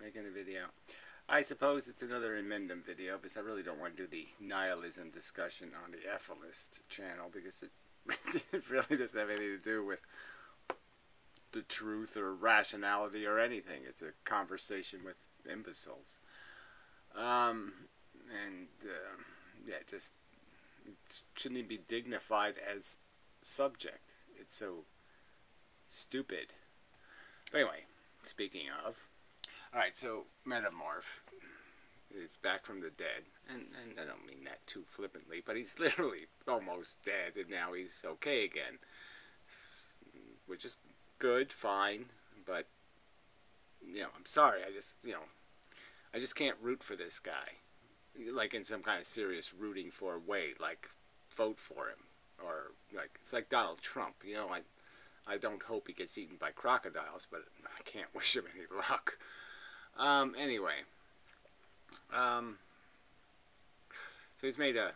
making a video. I suppose it's another amendment video because I really don't want to do the nihilism discussion on the Ephelist channel because it really doesn't have anything to do with the truth or rationality or anything. It's a conversation with imbeciles. Yeah, just it shouldn't even be dignified as subject. It's so stupid. But anyway, speaking of, alright, so Metamorph is back from the dead, and I don't mean that too flippantly, but he's literally almost dead, and now he's okay again, which is good, fine, but, you know, I'm sorry, I just can't root for this guy, like in some kind of serious rooting for way, like, vote for him, or, like, it's like Donald Trump, you know, I don't hope he gets eaten by crocodiles, but I can't wish him any luck. Anyway. So he's made a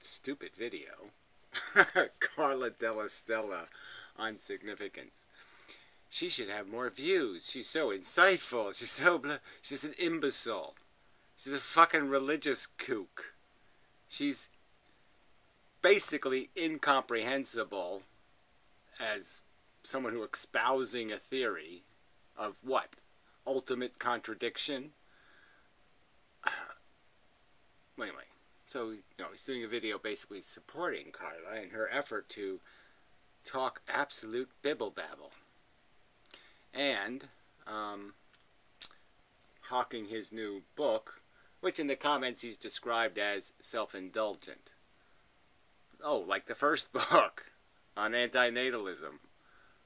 stupid video. Carla Della Stella on significance. She should have more views. She's so insightful. She's an imbecile. She's a fucking religious kook. She's basically incomprehensible as someone who espousing a theory of what? Ultimate contradiction? Anyway, so, he's doing a video basically supporting Carla in her effort to talk absolute bibble-babble. And, hawking his new book, which in the comments he's described as self-indulgent. Oh, like the first book on antinatalism,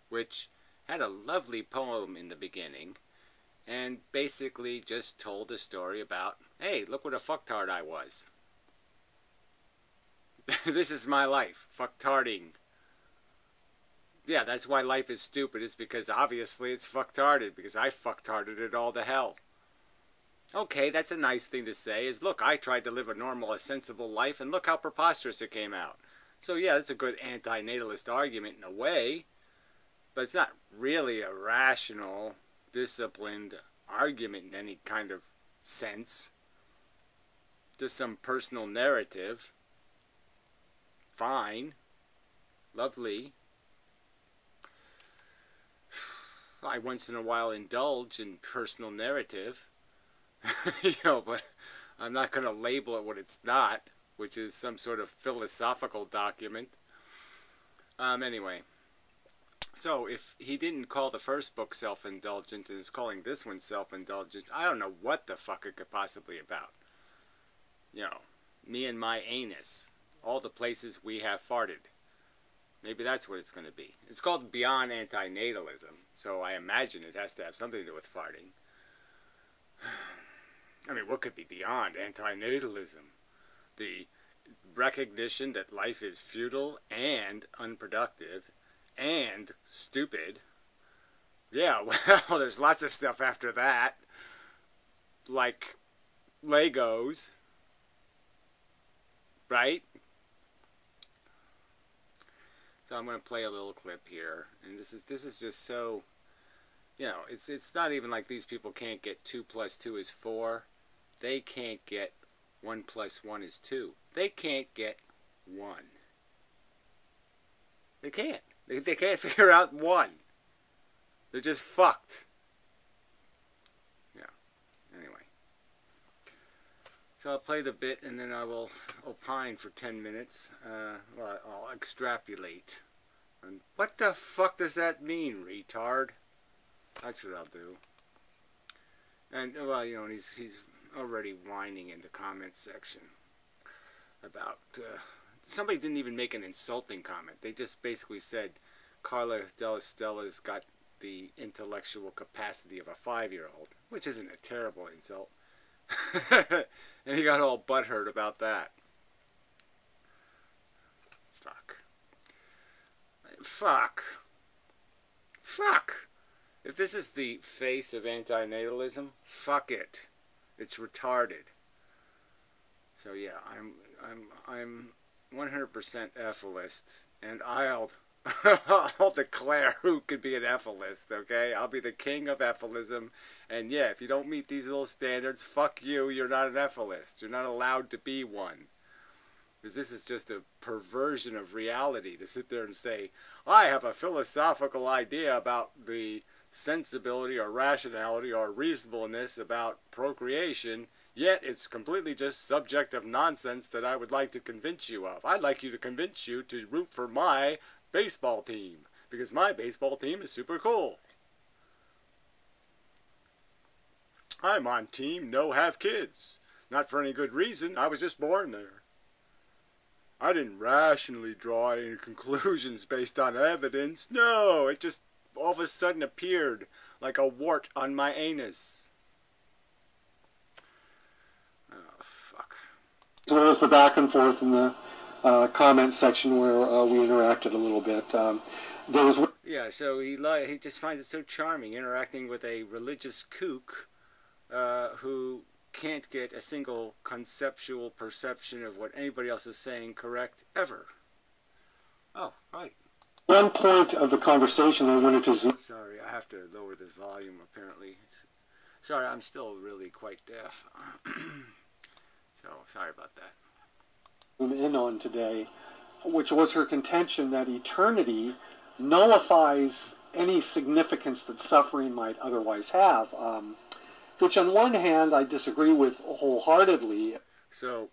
which had a lovely poem in the beginning and basically just told a story about, hey, look what a fucktard I was. This is my life, fucktarding. Yeah, that's why life is stupid, is because obviously it's fucktarded, because I fucktarded it all to hell. Okay, that's a nice thing to say, is look, I tried to live a normal, a sensible life, and look how preposterous it came out. So yeah, that's a good anti-natalist argument in a way, but it's not really a rational, disciplined argument in any kind of sense. Just some personal narrative. Fine. Lovely. I once in a while indulge in personal narrative. But I'm not going to label it what it's not, which is some sort of philosophical document. Anyway. So, if he didn't call the first book self-indulgent and is calling this one self-indulgent, I don't know what the fuck it could possibly about. Me and my anus. All the places we have farted. Maybe that's what it's going to be. It's called Beyond Antinatalism, so I imagine it has to have something to do with farting. I mean, what could be beyond antinatalism? The recognition that life is futile and unproductive and stupid. Yeah, well, there's lots of stuff after that. Like Legos. Right? So I'm going to play a little clip here. And this is just so, it's not even like these people can't get 2 + 2 is 4. They can't get 1 + 1 is 2. They can't get 1. They can't. They can't figure out 1. They're just fucked. Yeah. Anyway. So I'll play the bit and then I will opine for 10 minutes. Well, I'll extrapolate. And what the fuck does that mean, retard? That's what I'll do. And, well, and he's already whining in the comments section about... somebody didn't even make an insulting comment. They just basically said Carla Della Stella's got the intellectual capacity of a 5-year-old, which isn't a terrible insult. And he got all butthurt about that. Fuck. Fuck. Fuck. If this is the face of antinatalism, fuck it. It's retarded. So yeah, I'm 100% Ephelist, and I'll I'll declare who could be an Ephelist, okay? I'll be the king of Ephelism. And yeah, if you don't meet these little standards, fuck you, you're not an Ephelist. You're not allowed to be one. Because this is just a perversion of reality to sit there and say, I have a philosophical idea about the sensibility or rationality or reasonableness about procreation, yet it's completely just subjective nonsense that I would like to convince you of. I'd like you to convince you to root for my baseball team, because my baseball team is super cool. I'm on team no have kids. Not for any good reason, I was just born there. I didn't rationally draw any conclusions based on evidence. No, it just all of a sudden appeared like a wart on my anus. Oh, fuck. So there was the back and forth in the comment section where we interacted a little bit. There was... Yeah, so he just finds it so charming interacting with a religious kook who can't get a single conceptual perception of what anybody else is saying correct ever. Oh, right. One point of the conversation I wanted to zoom... Sorry, I have to lower this volume apparently. Sorry, I'm still really quite deaf. So, sorry about that. In on today, which was her contention that eternity nullifies any significance that suffering might otherwise have, which on one hand I disagree with wholeheartedly. So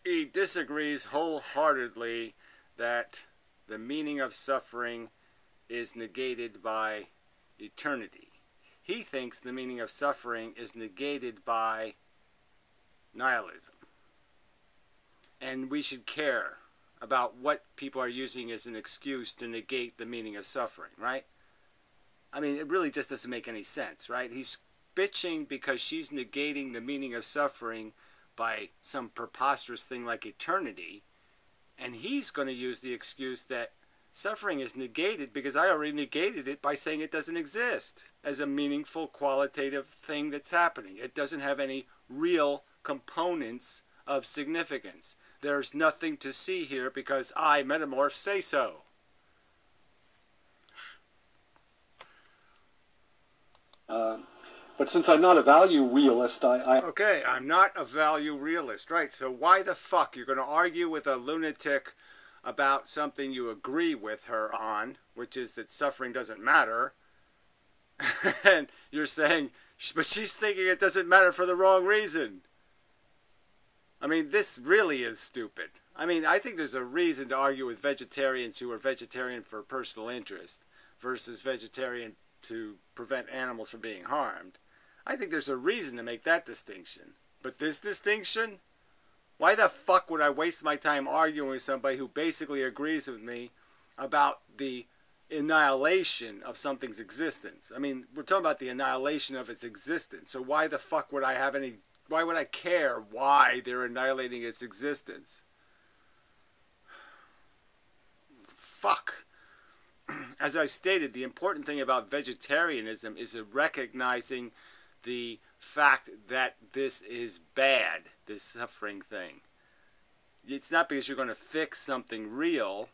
he disagrees wholeheartedly that the meaning of suffering is negated by eternity. He thinks the meaning of suffering is negated by nihilism. And we should care about what people are using as an excuse to negate the meaning of suffering, right? I mean, it really just doesn't make any sense, right? He's bitching because she's negating the meaning of suffering by some preposterous thing like eternity, and he's going to use the excuse that suffering is negated because I already negated it by saying it doesn't exist as a meaningful qualitative thing that's happening. It doesn't have any real components of significance. There's nothing to see here because I, Metamorph, say so. But since I'm not a value realist, Okay, I'm not a value realist, right? So why the fuck you're going to argue with a lunatic about something you agree with her on, which is that suffering doesn't matter, and you're saying, but she's thinking it doesn't matter for the wrong reason. I mean, this really is stupid. I mean, I think there's a reason to argue with vegetarians who are vegetarian for personal interest versus vegetarian to prevent animals from being harmed. I think there's a reason to make that distinction. But this distinction? Why the fuck would I waste my time arguing with somebody who basically agrees with me about the annihilation of something's existence? I mean, we're talking about the annihilation of its existence. So why the fuck would I have any... Why would I care why they're annihilating its existence? Fuck. As I stated, the important thing about vegetarianism is recognizing the fact that this is bad, this suffering thing. It's not because you're going to fix something real.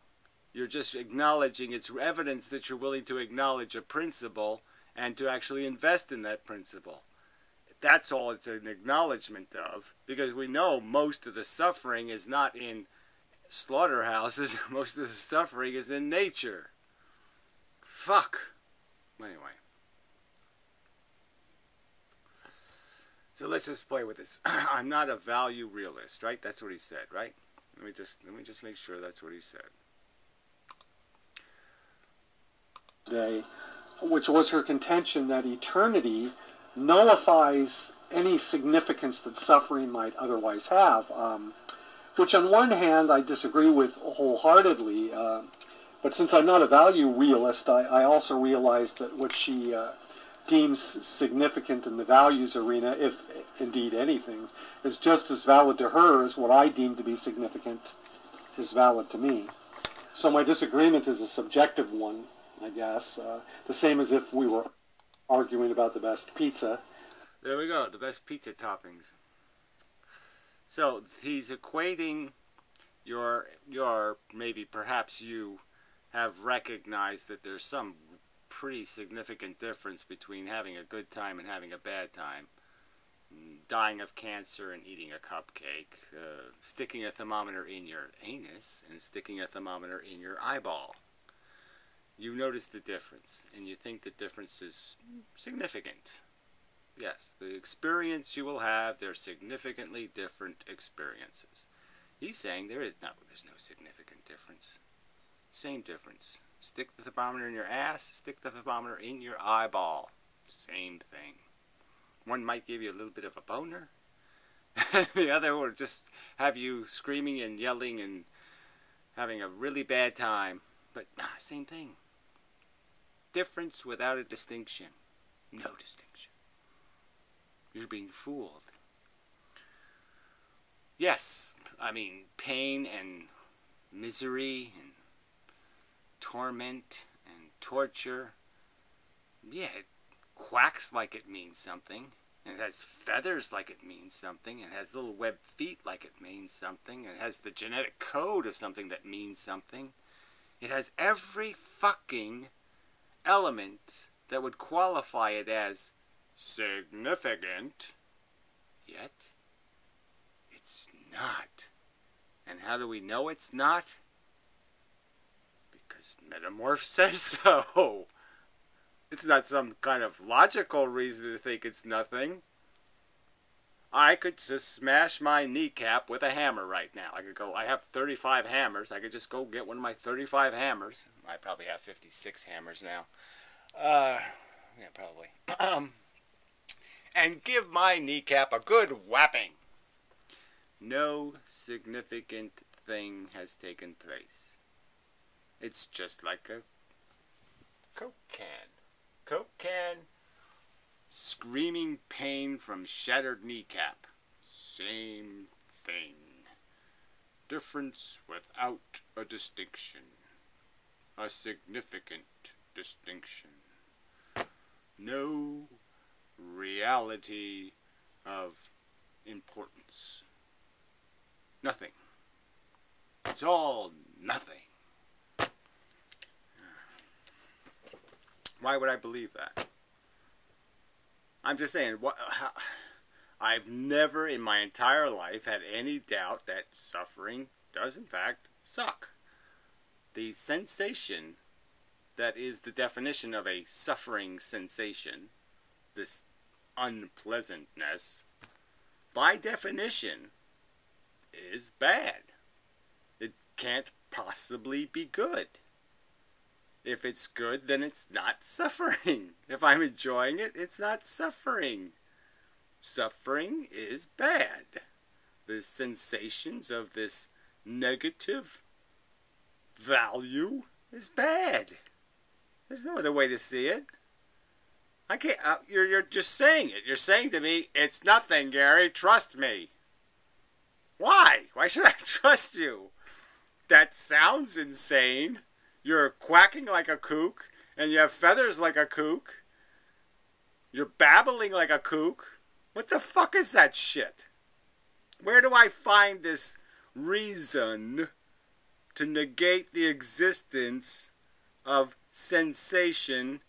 You're just acknowledging it's evidence that you're willing to acknowledge a principle and to actually invest in that principle. That's all it's an acknowledgement of, because we know most of the suffering is not in slaughterhouses. Most of the suffering is in nature. Fuck. Anyway. So let's just play with this. I'm not a value realist, right? That's what he said, right? Let me just make sure that's what he said. Today, which was her contention that eternity nullifies any significance that suffering might otherwise have, which on one hand I disagree with wholeheartedly, but since I'm not a value realist, I also realize that what she deems significant in the values arena, if indeed anything, is just as valid to her as what I deem to be significant is valid to me. So my disagreement is a subjective one, I guess, the same as if we were arguing about the best pizza. There we go, the best pizza toppings. So he's equating your maybe perhaps you have recognized that there's some pretty significant difference between having a good time and having a bad time. Dying of cancer and eating a cupcake, sticking a thermometer in your anus and sticking a thermometer in your eyeball. You notice the difference, and you think the difference is significant. Yes, the experience you will have, they're significantly different experiences. He's saying there's no significant difference. Same difference. Stick the thermometer in your ass, stick the thermometer in your eyeball. Same thing. One might give you a little bit of a boner. The other will just have you screaming and yelling and having a really bad time. But same thing. Difference without a distinction. No distinction. You're being fooled. Yes, I mean, pain and misery and torment and torture. Yeah, it quacks like it means something. And it has feathers like it means something. It has little webbed feet like it means something. It has the genetic code of something that means something. It has every fucking element that would qualify it as significant. Yet, it's not. And how do we know it's not? Because Metamorph says so. It's not some kind of logical reason to think it's nothing. I could just smash my kneecap with a hammer right now. I could go, I have 35 hammers. I could just go get one of my 35 hammers. I probably have 56 hammers now. Yeah, probably. And give my kneecap a good whapping. No significant thing has taken place. It's just like a Coke can. Coke can, screaming pain from shattered kneecap. Same thing. Difference without a distinction. A significant distinction. No reality of importance. Nothing. It's all nothing. Why would I believe that? I'm just saying, I've never in my entire life had any doubt that suffering does in fact suck. The sensation that is the definition of a suffering sensation, this unpleasantness, by definition, is bad. It can't possibly be good. If it's good, then it's not suffering. If I'm enjoying it, it's not suffering. Suffering is bad. The sensations of this negative value is bad. There's no other way to see it. I can't. You're just saying it. You're saying to me, it's nothing, Gary. Trust me. Why? Why should I trust you? That sounds insane. You're quacking like a kook, and you have feathers like a kook. You're babbling like a kook. What the fuck is that shit? Where do I find this reason to negate the existence of sensation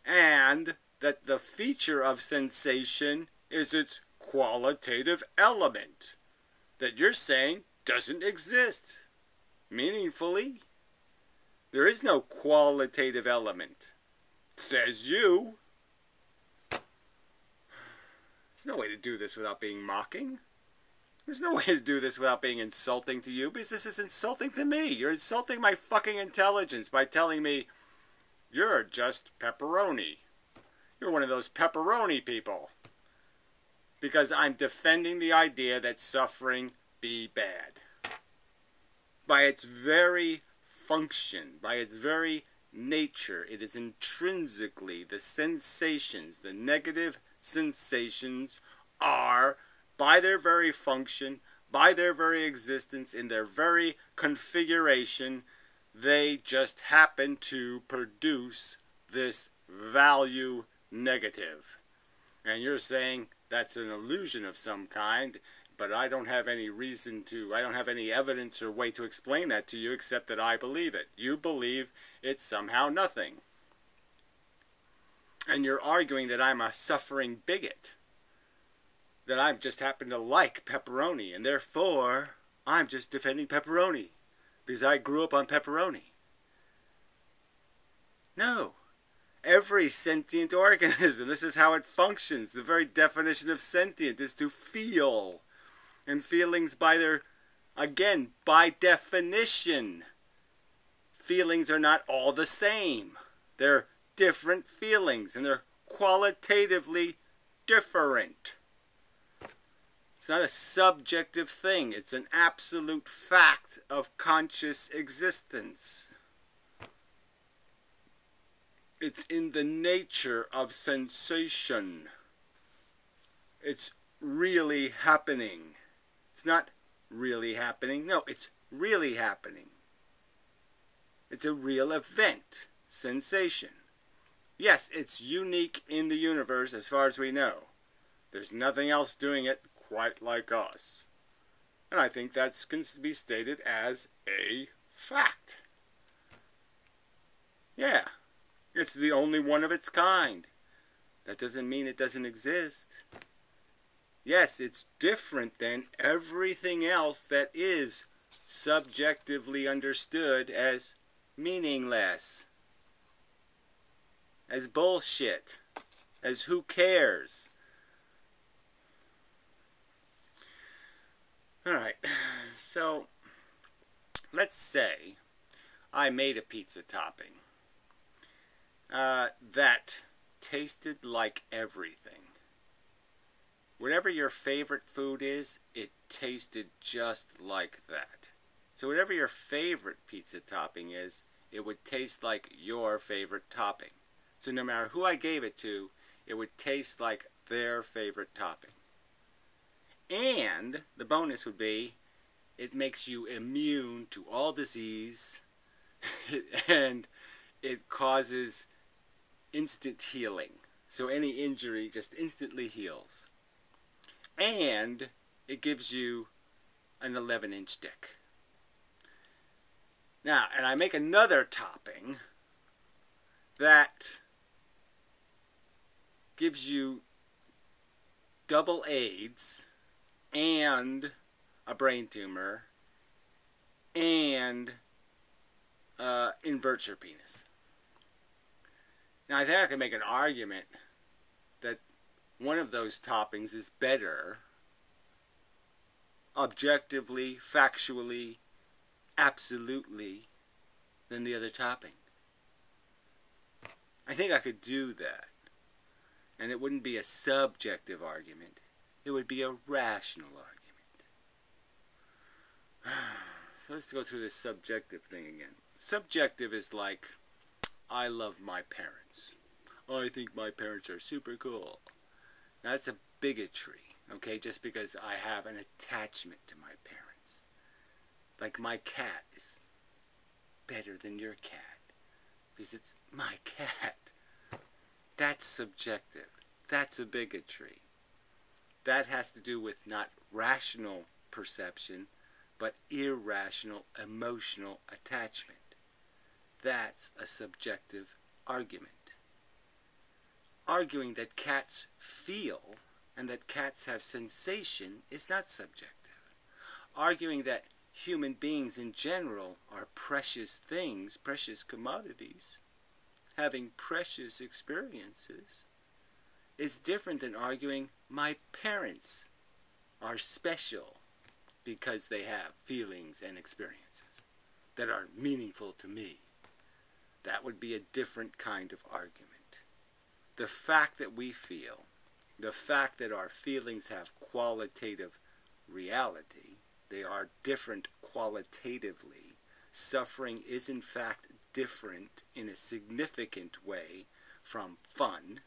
and that the feature of sensation is its qualitative element that you're saying doesn't exist meaningfully? There is no qualitative element, says you. There's no way to do this without being mocking. There's no way to do this without being insulting to you, because this is insulting to me. You're insulting my fucking intelligence by telling me you're just pepperoni. You're one of those pepperoni people. Because I'm defending the idea that suffering be bad. By its very function, by its very nature, it is intrinsically the sensations, the negative sensations are, by their very function, by their very existence, in their very configuration, they just happen to produce this value negative. And you're saying that's an illusion of some kind but I don't have any reason to, I don't have any evidence or way to explain that to you except that I believe it. You believe it's somehow nothing. And you're arguing that I'm a suffering bigot, that I just happen to like pepperoni, and therefore I'm just defending pepperoni because I grew up on pepperoni. No. Every sentient organism, this is how it functions. The very definition of sentient is to feel. And feelings by their, again, by definition, feelings are not all the same. They're different feelings, and they're qualitatively different. It's not a subjective thing. It's an absolute fact of conscious existence. It's in the nature of sensation. It's really happening. It's not really happening. No, it's really happening. It's a real event, sensation. Yes, it's unique in the universe as far as we know. There's nothing else doing it quite like us. And I think that's going to be stated as a fact. Yeah. It's the only one of its kind. That doesn't mean it doesn't exist. Yes, it's different than everything else that is subjectively understood as meaningless, as bullshit, as who cares. Alright, so let's say I made a pizza topping that tasted like everything. Whatever your favorite food is, it tasted just like that. So whatever your favorite pizza topping is, it would taste like your favorite topping. So no matter who I gave it to, it would taste like their favorite topping. And the bonus would be, it makes you immune to all disease, and it causes instant healing. So any injury just instantly heals. And it gives you an 11-inch dick. Now, and I make another topping that gives you double AIDS and a brain tumor and inverts your penis. Now, I think I can make an argument that one of those toppings is better, objectively, factually, absolutely, than the other topping. I think I could do that. And it wouldn't be a subjective argument. It would be a rational argument. So let's go through this subjective thing again. Subjective is like, I love my parents. I think my parents are super cool. Now that's a bigotry, okay? Just because I have an attachment to my parents. Like my cat is better than your cat because it's my cat. That's subjective. That's a bigotry. That has to do with not rational perception, but irrational emotional attachment. That's a subjective argument. Arguing that cats feel and that cats have sensation is not subjective. Arguing that human beings in general are precious things, precious commodities, having precious experiences, is different than arguing my parents are special because they have feelings and experiences that are meaningful to me. That would be a different kind of argument. The fact that we feel, the fact that our feelings have qualitative reality, they are different qualitatively. Suffering is in fact different in a significant way from fun.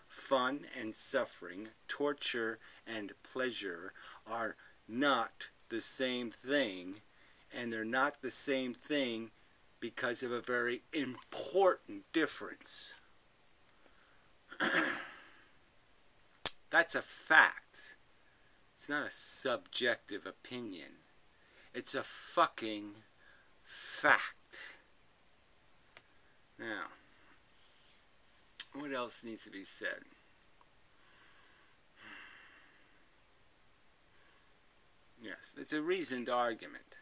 Fun and suffering, torture and pleasure are not the same thing, and they're not the same thing because of a very important difference. That's a fact. It's not a subjective opinion. It's a fucking fact. Now, what else needs to be said? Yes, it's a reasoned argument.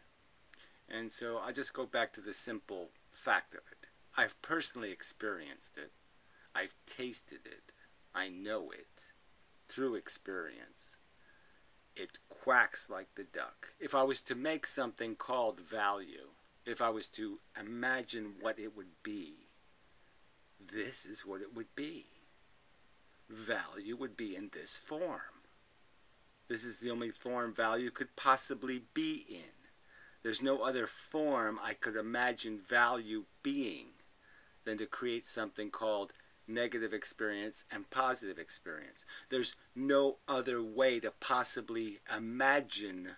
And so I just go back to the simple fact of it. I've personally experienced it. I've tasted it. I know it through experience. It quacks like the duck. If I was to make something called value, if I was to imagine what it would be, this is what it would be. Value would be in this form. This is the only form value could possibly be in. There's no other form I could imagine value being than to create something called negative experience and positive experience. There's no other way to possibly imagine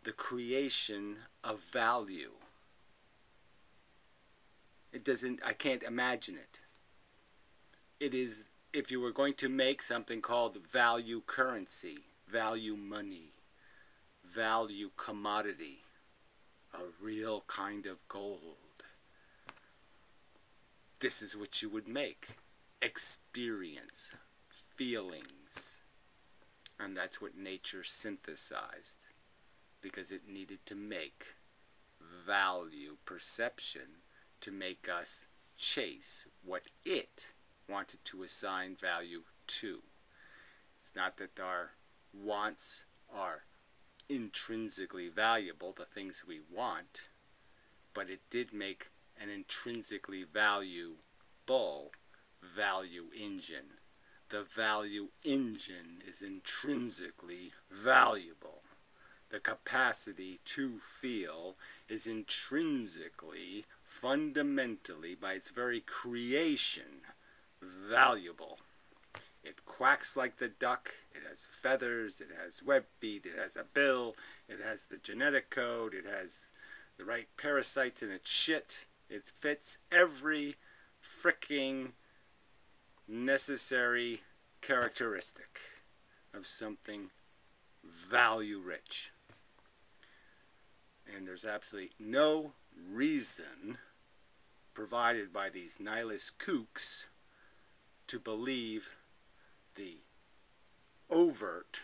the creation of value. I can't imagine it. It is, if you were going to make something called value currency, value money, value commodity, a real kind of gold, this is what you would make. Experience, feelings. And that's what nature synthesized, because it needed to make value perception to make us chase what it wanted to assign value to. It's not that our wants are intrinsically valuable, the things we want, but it did make an intrinsically valuable value engine. The value engine is intrinsically valuable. The capacity to feel is intrinsically, fundamentally, by its very creation, valuable. It quacks like the duck, it has feathers, it has web feet, it has a bill, it has the genetic code, it has the right parasites in its shit. It fits every fricking necessary characteristic of something value-rich. And there's absolutely no reason provided by these nihilist kooks to believe the overt,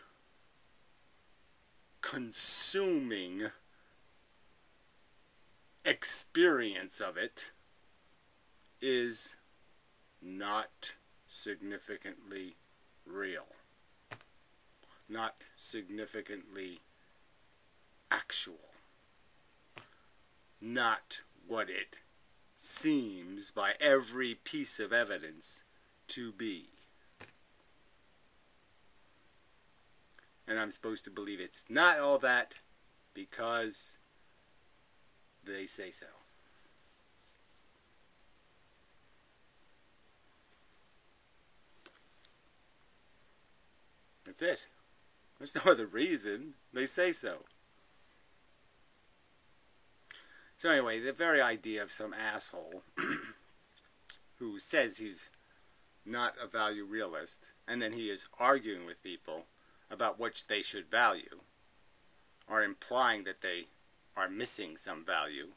consuming experience of it is not significantly real, not significantly actual, not what it seems by every piece of evidence to be. And I'm supposed to believe it's not all that because they say so. That's it. There's no other reason. They say so. So anyway, the very idea of some asshole who says he's not a value realist, and then he is arguing with people about which they should value, or implying that they are missing some value.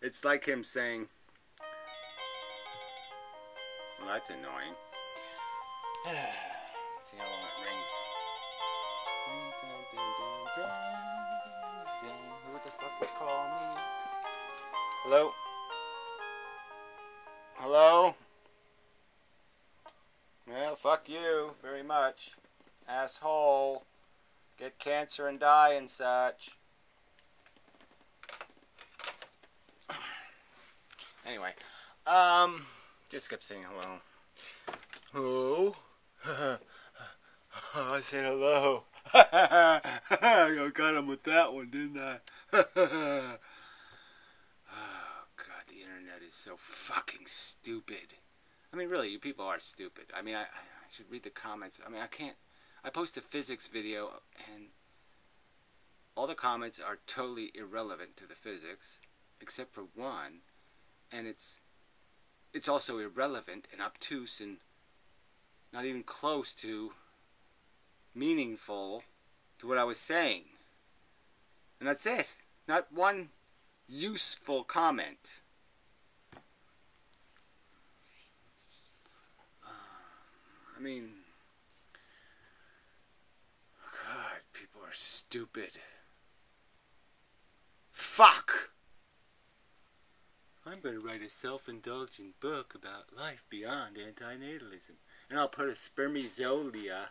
It's like him saying, well, that's annoying. See how long it rings. Who the fuck would call me? Hello? Hello? Well, fuck you very much. Asshole. Get cancer and die and such. Anyway, just kept saying hello. Hello? I said hello. I got him with that one, didn't I? Oh, God, the internet is so fucking stupid. I mean, really, you people are stupid. I mean, I should read the comments. I mean, I can't. I post a physics video, and all the comments are totally irrelevant to the physics, except for one, and it's also irrelevant and obtuse and not even close to meaningful to what I was saying. And that's it. Not one useful comment. I mean, God, people are stupid. Fuck! I'm going to write a self-indulgent book about life beyond antinatalism. And I'll put a spermiozolia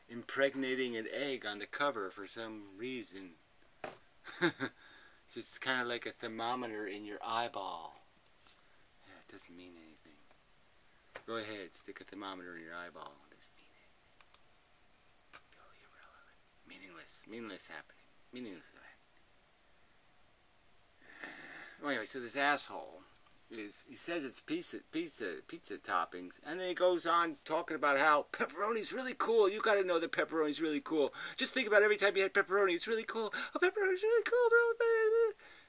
impregnating an egg on the cover for some reason. So it's kind of like a thermometer in your eyeball. Yeah, it doesn't mean anything. Go ahead, stick a thermometer in your eyeball. It doesn't mean anything. Totally irrelevant. Meaningless. Meaningless happening. Meaningless happening. Anyway, so this asshole he says it's pizza toppings, and then he goes on talking about how pepperoni's really cool. You got to know that pepperoni's really cool. Just think about every time you had pepperoni, it's really cool. Oh, pepperoni's really cool, bro.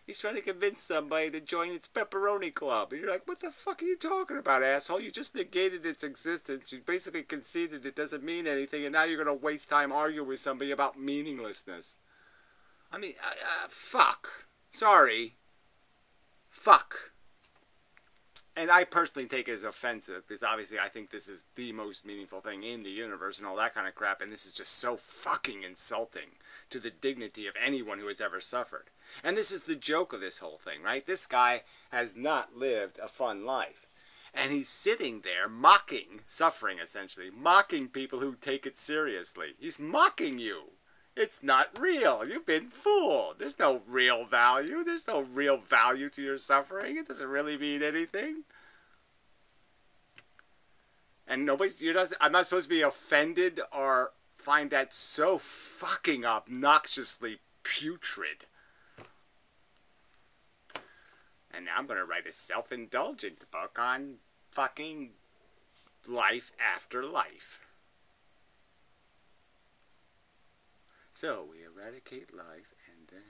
He's trying to convince somebody to join its pepperoni club, and you're like, what the fuck are you talking about, asshole? You just negated its existence. You basically conceded it doesn't mean anything, and now you're going to waste time arguing with somebody about meaninglessness. I mean, fuck. Sorry. Fuck. And I personally take it as offensive, because obviously I think this is the most meaningful thing in the universe and all that kind of crap, and this is just so fucking insulting to the dignity of anyone who has ever suffered. And this is the joke of this whole thing, right? This guy has not lived a fun life. And he's sitting there mocking suffering, essentially. Mocking people who take it seriously. He's mocking you. It's not real. You've been fooled. There's no real value. There's no real value to your suffering. It doesn't really mean anything. And I'm not supposed to be offended or find that so fucking obnoxiously putrid. And now I'm going to write a self-indulgent book on fucking life after life. So, we eradicate life, and then...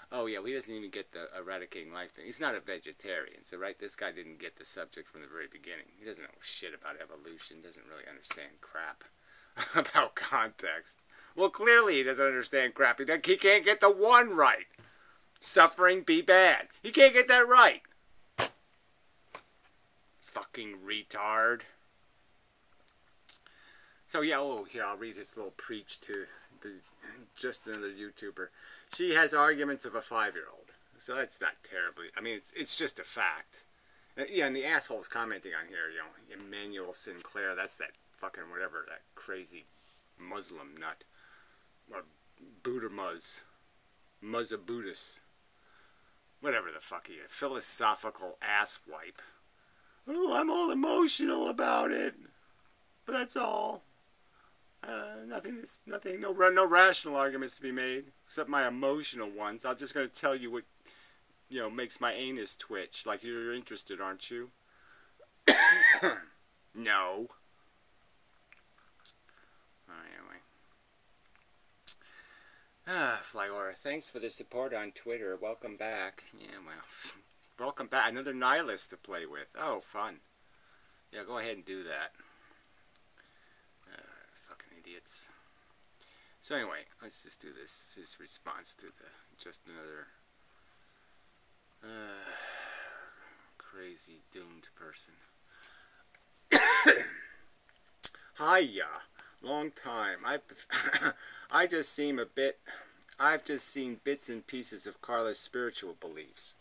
Oh, yeah, he doesn't even get the eradicating life thing. He's not a vegetarian, so, right, this guy didn't get the subject from the very beginning. He doesn't know shit about evolution, doesn't really understand crap about context. Well, clearly he doesn't understand crap. He can't get the one right. Suffering be bad. He can't get that right. Fucking retard. So, yeah, here, I'll read his little preach to... just another YouTuber. She has arguments of a 5-year-old. So that's not terribly... I mean, it's just a fact. Yeah, and the asshole's commenting on here, you know, Emmanuel Sinclair, that's that fucking whatever, that crazy Muslim nut. Or Buddha Muzza Buddhist. Whatever the fuck he is. Philosophical asswipe. Oh, I'm all emotional about it. But that's all. No rational arguments to be made, except my emotional ones. I'm just going to tell you what, you know, makes my anus twitch. Like, you're interested, aren't you? No. Anyway. Flygora, thanks for the support on Twitter. Welcome back. Yeah, well, welcome back. Another nihilist to play with. Oh, fun. Yeah, go ahead and do that. Idiots. So anyway, let's just do this. His response to the just another crazy doomed person. Hiya, long time. I've just seen bits and pieces of Carla's spiritual beliefs.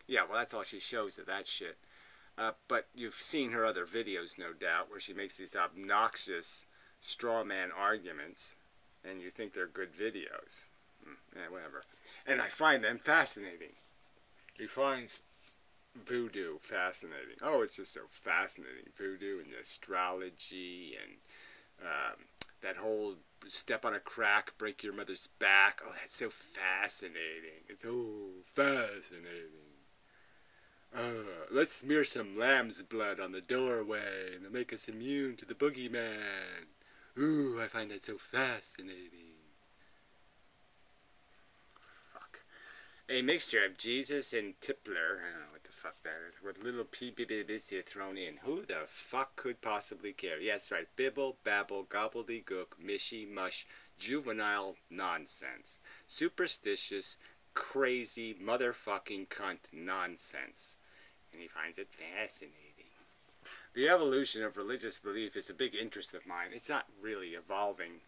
Yeah, well, that's all she shows of that shit. But you've seen her other videos, no doubt, where she makes these obnoxious straw man arguments, and you think they're good videos. Yeah, whatever. And I find them fascinating. He finds voodoo fascinating. Oh, it's just so fascinating. Voodoo and astrology and that whole step on a crack, break your mother's back. Oh, that's so fascinating. It's so fascinating. Let's smear some lamb's blood on the doorway and it'll make us immune to the boogeyman. Ooh, I find that so fascinating. Fuck. A mixture of Jesus and Tippler, I don't know what the fuck that is, with little pee-pee-pee-pee thrown in. Who the fuck could possibly care? Yeah, that's right. Bibble, babble, gobbledygook, mishy, mush, juvenile nonsense. Superstitious, crazy, motherfucking cunt nonsense. And he finds it fascinating. The evolution of religious belief is a big interest of mine. It's not really evolving,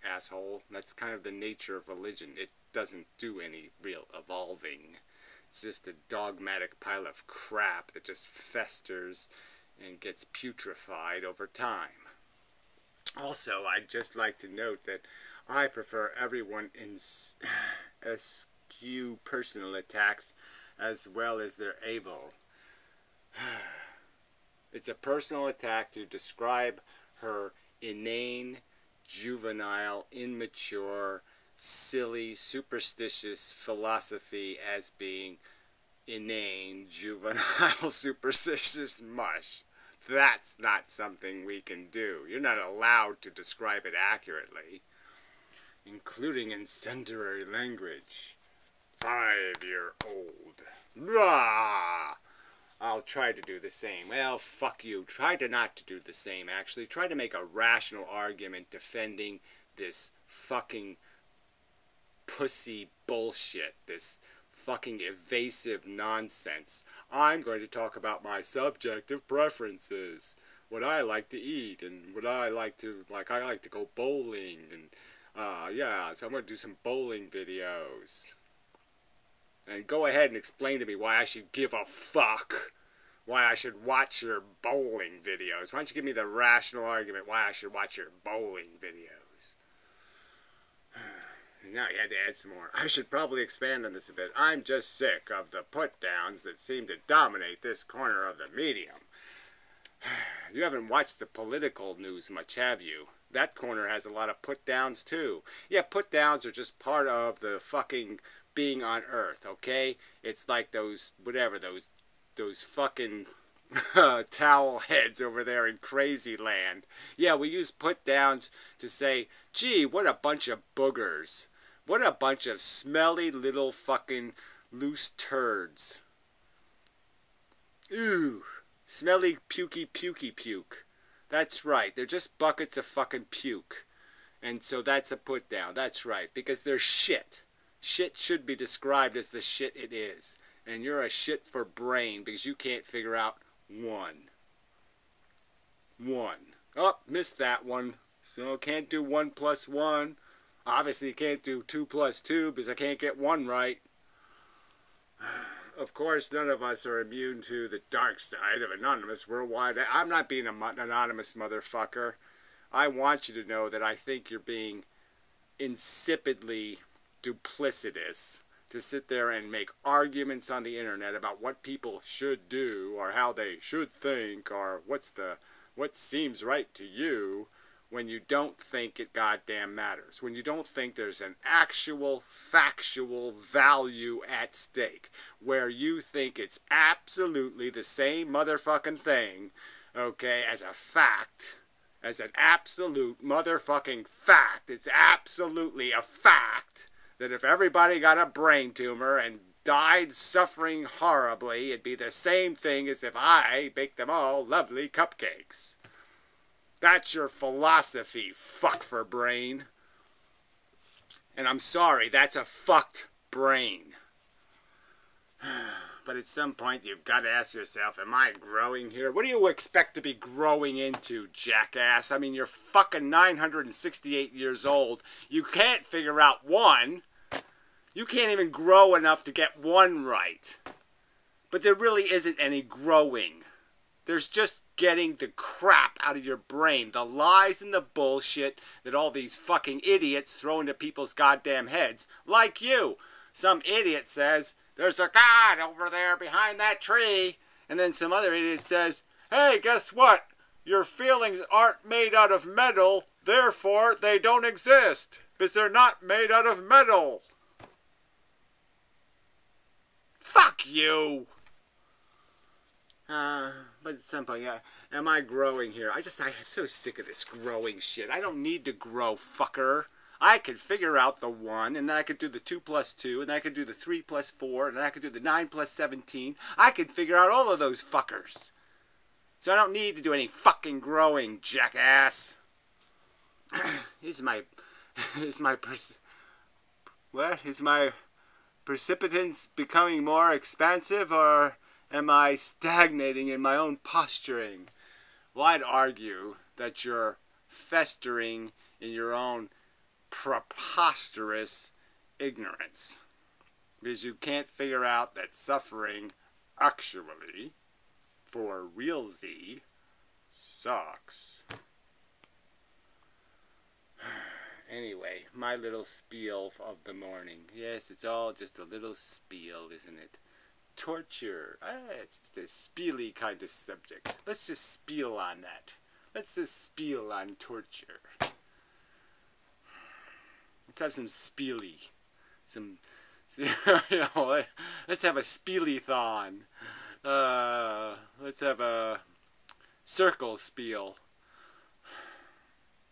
asshole. That's kind of the nature of religion. It doesn't do any real evolving. It's just a dogmatic pile of crap that just festers and gets putrefied over time. Also, I'd just like to note that I prefer everyone eschew personal attacks as well as they're able. It's a personal attack to describe her inane, juvenile, immature, silly, superstitious philosophy as being inane, juvenile, superstitious mush. That's not something we can do. You're not allowed to describe it accurately, including incendiary language. 5-year-old. Rah! I'll try to do the same. Well, fuck you. Try to not to do the same, actually. Try to make a rational argument defending this fucking pussy bullshit, this fucking evasive nonsense. I'm going to talk about my subjective preferences, what I like to eat, and what I like to, I like to go bowling, and, yeah, so I'm going to do some bowling videos. And go ahead and explain to me why I should give a fuck, why I should watch your bowling videos. Why don't you give me the rational argument why I should watch your bowling videos? Now you had to add some more. I should probably expand on this a bit. I'm just sick of the put-downs that seem to dominate this corner of the medium. You haven't watched the political news much, have you? That corner has a lot of put-downs too. Yeah, put-downs are just part of the fucking being on Earth, okay? It's like those, whatever, those fucking towel heads over there in Crazy Land. Yeah, we use put-downs to say, gee, what a bunch of boogers. What a bunch of smelly little fucking loose turds. Ooh, smelly pukey puke. That's right, they're just buckets of fucking puke. And so that's a put-down, that's right, because they're shit. Shit should be described as the shit it is. And you're a shit for brain because you can't figure out one. Oh, missed that one. So can't do 1 plus 1. Obviously can't do 2 plus 2 because I can't get 1 right. Of course, none of us are immune to the dark side of Anonymous Worldwide. I'm not being an anonymous motherfucker. I want you to know that I think you're being insipidly duplicitous to sit there and make arguments on the internet about what people should do or how they should think or what seems right to you when you don't think it goddamn matters, when you don't think there's an actual factual value at stake, where you think it's absolutely the same motherfucking thing, okay, as a fact, as an absolute motherfucking fact. It's absolutely a fact that if everybody got a brain tumor and died suffering horribly, it'd be the same thing as if I baked them all lovely cupcakes. That's your philosophy, fuck for brain. And I'm sorry, that's a fucked brain. But at some point you've got to ask yourself, am I growing here? What do you expect to be growing into, jackass? I mean, you're fucking 968 years old. You can't figure out 1. You can't even grow enough to get 1 right. But there really isn't any growing. There's just getting the crap out of your brain. The lies and the bullshit that all these fucking idiots throw into people's goddamn heads. Like you. Some idiot says, there's a God over there behind that tree. And then some other idiot says, hey, guess what? Your feelings aren't made out of metal, therefore they don't exist. Because they're not made out of metal. Fuck you! But at some point, yeah, am I growing here? I'm so sick of this growing shit. I don't need to grow, fucker. I could figure out the 1, and then I could do the 2 plus 2, and then I could do the 3 plus 4, and then I could do the 9 plus 17. I could figure out all of those fuckers. So I don't need to do any fucking growing, jackass. Is my precipitance becoming more expansive, or am I stagnating in my own posturing? Well, I'd argue that you're festering in your own preposterous ignorance, because you can't figure out that suffering actually, for real Z, sucks. Anyway, my little spiel of the morning. Yes, it's all just a little spiel, isn't it? Torture. It's just a spiely kind of subject. Let's just spiel on that. Let's just spiel on torture. Let's have some spiely. Let's have a spiely-thon. Let's have a circle spiel.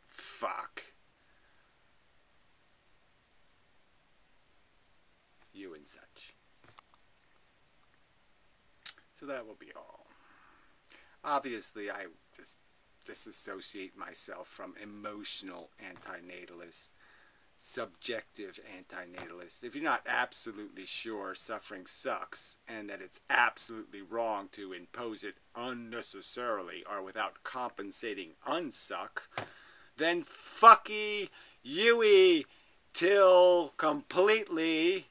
Fuck. You and such. So that will be all. Obviously, I just disassociate myself from emotional antinatalists, subjective antinatalists. If you're not absolutely sure suffering sucks and that it's absolutely wrong to impose it unnecessarily or without compensating unsuck, then fucky Yui till completely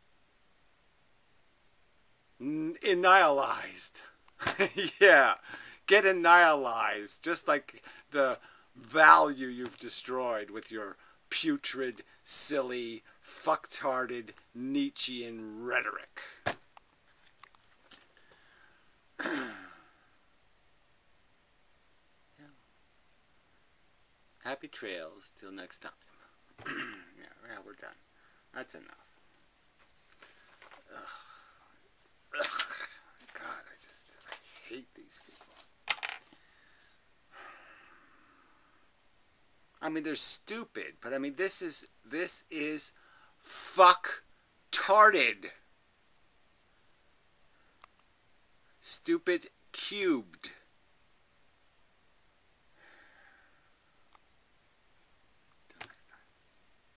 annihilized. Yeah, get annihilized, just like the value you've destroyed with your putrid, silly, fucktarded Nietzschean rhetoric. Yeah. Happy trails till next time. Yeah, we're done. That's enough. Ugh. God, I hate these people. I mean, they're stupid, but I mean, this is fuck-tarded. Stupid cubed.